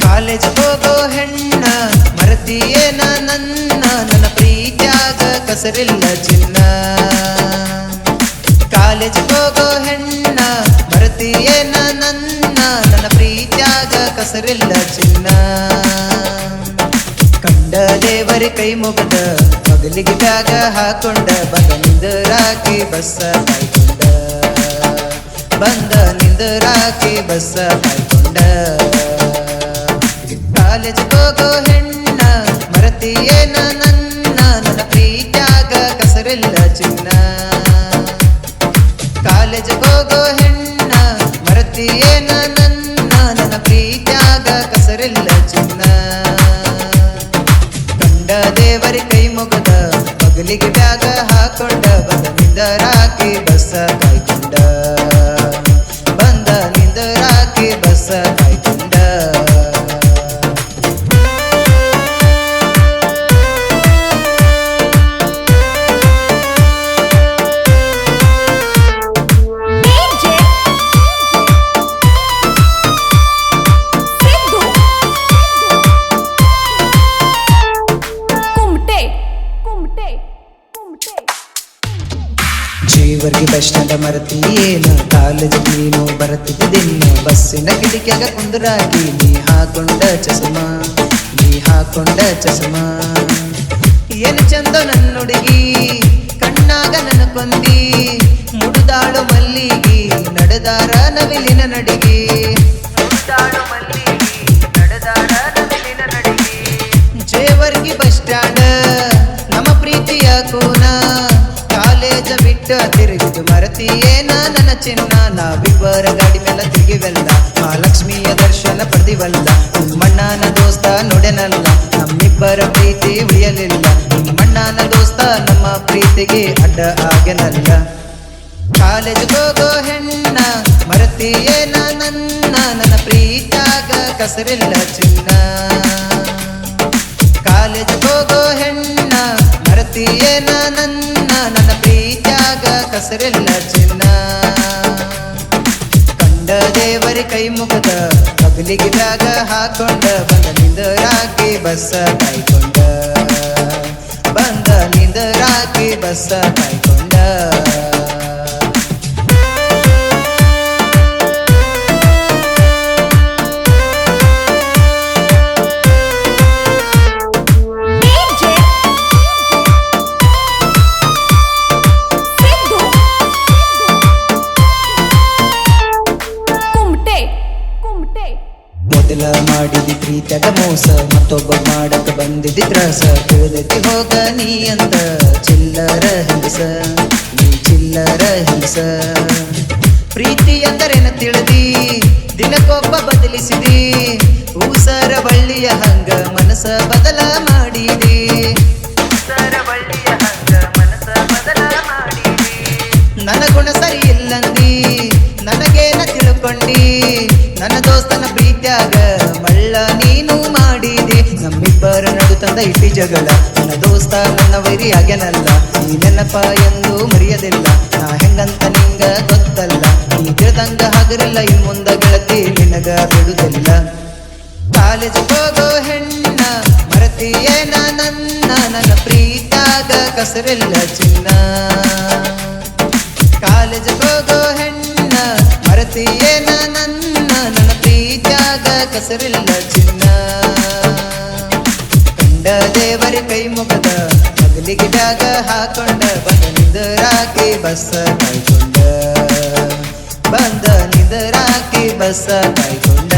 College ಹೋಗೋ ಹೆಣ್ಣ ಮರತಿಯೇನ ನನ್ನ ಪ್ರೀತ್ಯಾಗ ಕಸರಿಲ್ಲ ಚಿನ್ನ. ಕಾಲೇಜ್ ಹೋಗೋ ಹೆಣ್ಣ ಮರತಿಯೇನ ನನ್ನ ಪ್ರೀತ್ಯಾಗ ಕಸರಿಲ್ಲ ಚಿನ್ನ. ಕಂಡ ದೇವರಿ ಕೈ ಮುಗದ ಮಗಲಿಗೆ ಬ್ಯಾಗ ಹಾಕೊಂಡ ಬಂದ ನಿಂದರಾಕಿ ಬಸ್ಸ ಕಾಯ್ಕೊಂಡ. ಬಂದ ನಿಂದರಾಕಿ ಬಸ್ಸ ಕಾಯ್ಕೊಂಡ. ಕಾಲೇಜ್ ಹೋಗೋ ಹೆಣ್ಣ ಮರತಿಯೇನ ನನ್ನ ಪ್ರೀತ್ಯಾಗ ಕಸರಿಲ್ಲ ಚಿನ್ನ. ಕಾಲೇಜ್ ಹೋಗೋ ಹೆಣ್ಣ ಮರತಿಯೇನ ನನ್ನ ಪ್ರೀತ್ಯಾಗ ಕಸರಿಲ್ಲ ಚಿನ್ನ. ಕಂಡ ದೇವರಿ ಕೈ ಮುಗದ ಮಗಲಿಗೆ ಬ್ಯಾಗ ಹಾಕೊಂಡ ಬಂದ ನಿಂದರಾಕಿ ಬಸ್ಸ ಕಾಯ್ಕೊಂಡ. ಬಂದ ನಿಂದರಾಕಿ ಬಸ್ಸ ಕಾಯ್ಕೊಂಡ. ಜೀವರ್ಗಿ ಬಸ್ ಸ್ಟ್ಯಾಂಡ ಮರತಿಯೇನು ಕಾಲೇಜ್ ನೀನು ಬರತಿದ್ದ ದಿನ. ಬಸ್ಸಿನ ಕಿಟಕಿಯಾಗ ಕುಂದರಾಗಿ ನೀ ಹಾಕೊಂಡ ಚಸ್ಮಾ. ನೀ ಹಾಕೊಂಡ ಚಸ್ಮಾ. ಏನು ಚಂದ ನನ್ನ ಹುಡುಗಿ ಕಣ್ಣಾಗ ನನ್ನ ಕೊಂದಿ. ಮುಡುದಾಳು ಮಲ್ಲಿಗಿ ನಡೆದಾರ ನವಿಲಿನ ನಡಿಗಿ. ಮುಡುದಾಳು ಮಲ್ಲಿಗಿ ನಡೆದಾರ ನವಿಲಿನ ನಡಿಗಿ. ಜೇವರ್ಗಿ ಬಸ್ ಸ್ಟ್ಯಾಂಡ ನಮ್ಮ ಪ್ರೀತಿಯ ಕೋನ. ಕಾಲೇಜ ಬಿಟ್ಟ ತಿರುಗಿದು ಮರತಿಯೇನ ನನ್ನ ಚಿನ್ನ. ನಾವಿಬ್ಬರ ಗಾಡಿ ಮೇಲೆ ತಿರುಗಿವೆಲ್ಲ ಮಹಾಲಕ್ಷ್ಮಿಯ ದರ್ಶನ ಪಡೆದಿವಲ್ಲ. ನಿಮ್ಮಣ್ಣನ ದೋಸ್ತ ನೋಡೆನಲ್ಲ ನಮ್ಮಿಬ್ಬರ ಪ್ರೀತಿ ಉಳಿಯಲಿಲ್ಲ. ನಿಮ್ಮಣ್ಣನ ದೋಸ್ತ ನಮ್ಮ ಪ್ರೀತಿಗೆ ಅಡ್ಡ ಆಗನಲ್ಲ. ಕಾಲೇಜ್ ಹೋಗೋ ಹೆಣ್ಣ ಮರತಿಯೇನ ನನ್ನ ಪ್ರೀತ್ಯಾಗ ಕಸರಿಲ್ಲ ಚಿನ್ನ. ಕಾಲೇಜ್ ಹೋಗೋ ಹೆಣ್ಣ ಮರತಿಯೇನ ನನ್ನ ಪ್ರೀತ್ಯಾಗ ಕಸರಿಲ್ಲ ಚಿನ್ನ. ಕಂಡ ದೇವರಿ ಕೈ ಮುಗದ ಮಗಲಿಗೆ ಬ್ಯಾಗ ಹಾಕೊಂಡ ಬಂದ ನಿಂದರಾಕಿ ಬಸ್ಸ ಕಾಯ್ಕೊಂಡ. ಬಂದ ನಿಂದರಾಕಿ ಬಸ್ಸ ಕಾಯ್ಕೊಂಡ. ಮೊದಲ ಮಾಡಿದಿ ಪ್ರೀತ್ಯಾಗ ಮೋಸ ಮತ್ತೊಬ್ಬ ಮಾಡಕ ಬಂದಿದ್ದಿ ತ್ರಾಸ. ತಿಳಿದೈತಿ ಹೋಗ ನೀ ಅಂತ ಚಿಲ್ಲರ ಹಿಂಸ. ನೀ ಚಿಲ್ಲರ ಹಿಂಸ. ಪ್ರೀತಿ ಎಂದರೇನ ತಿಳಿದಿ ದಿನಕ್ಕೊಬ್ಬ ಬದಲಿಸಿದಿ. ಊಸರ ಬಳ್ಳಿಯ ಹಂಗ ಮನಸ ಬದಲ ಮಾಡಿದಿ. ಊಸರ ಬಳ್ಳಿಯ ಹಂಗ ಮನಸ ಬದಲ ಮಾಡಿದಿ. ನನ್ನ ಗುಣ ಸರಿ ಇಲ್ಲಂದಿ ನನಗೇನ ತಿಳ್ಕೊಂಡಿ. ನನ್ನ ದೋಸ್ತನ ಪ್ರೀತ್ಯಾಗ ಮಳ್ಳ ನೀನು ಮಾಡಿದೆ. ನಮ್ಮಿಬ್ಬರ ನಡು ತಂದ ಇಟ್ಟಿ ಜಗಳ. ನನ್ನ ದೋಸ್ತ ನನ್ನ ವೈರಿ ಆಗ್ಯನಲ್ಲ. ಈ ನೆನಪ ಎಂದು ಮರೆಯದಿಲ್ಲ. ನಾ ಹೆಂಗಂತ ನಿಂಗ ಗೊತ್ತಲ್ಲ. ನೀ ತಿಳಿದಂಗ ಹಗರಿಲ್ಲ ಇನ್ ಮುಂದ ಗೆಳತಿ ನಿನಗ ಬಿಡುದಿಲ್ಲ. ಕಾಲೇಜ್ ಹೋಗೋ ಹೆಣ್ಣ ಮರತಿಯೇನ ನನ್ನ ಪ್ರೀತ್ಯಾಗ ಕಸರಿಲ್ಲ ಚಿನ್ನ. ಕಾಲೇಜ್ ಹೋಗೋ ಹೆಣ್ಣ ಮರತಿಯೇನ ನನ್ನ ಪ್ರೀತ್ಯಾಗ ಕಸರಿಲ್ಲ ಚಿನ್ನ. ಕಂಡ ದೇವರಿ ಕೈ ಮುಗದ ಮಗಲಿಗೆ ಬ್ಯಾಗ ಹಾಕೊಂಡ ಬಂದ ನಿಂದರಾಕಿ ಬಸ್ಸ ಕಾಯ್ಕೊಂಡ. ಬಂದ ನಿಂದರಾಕಿ ಬಸ್ಸ ಕಾಯ್ಕೊಂಡ.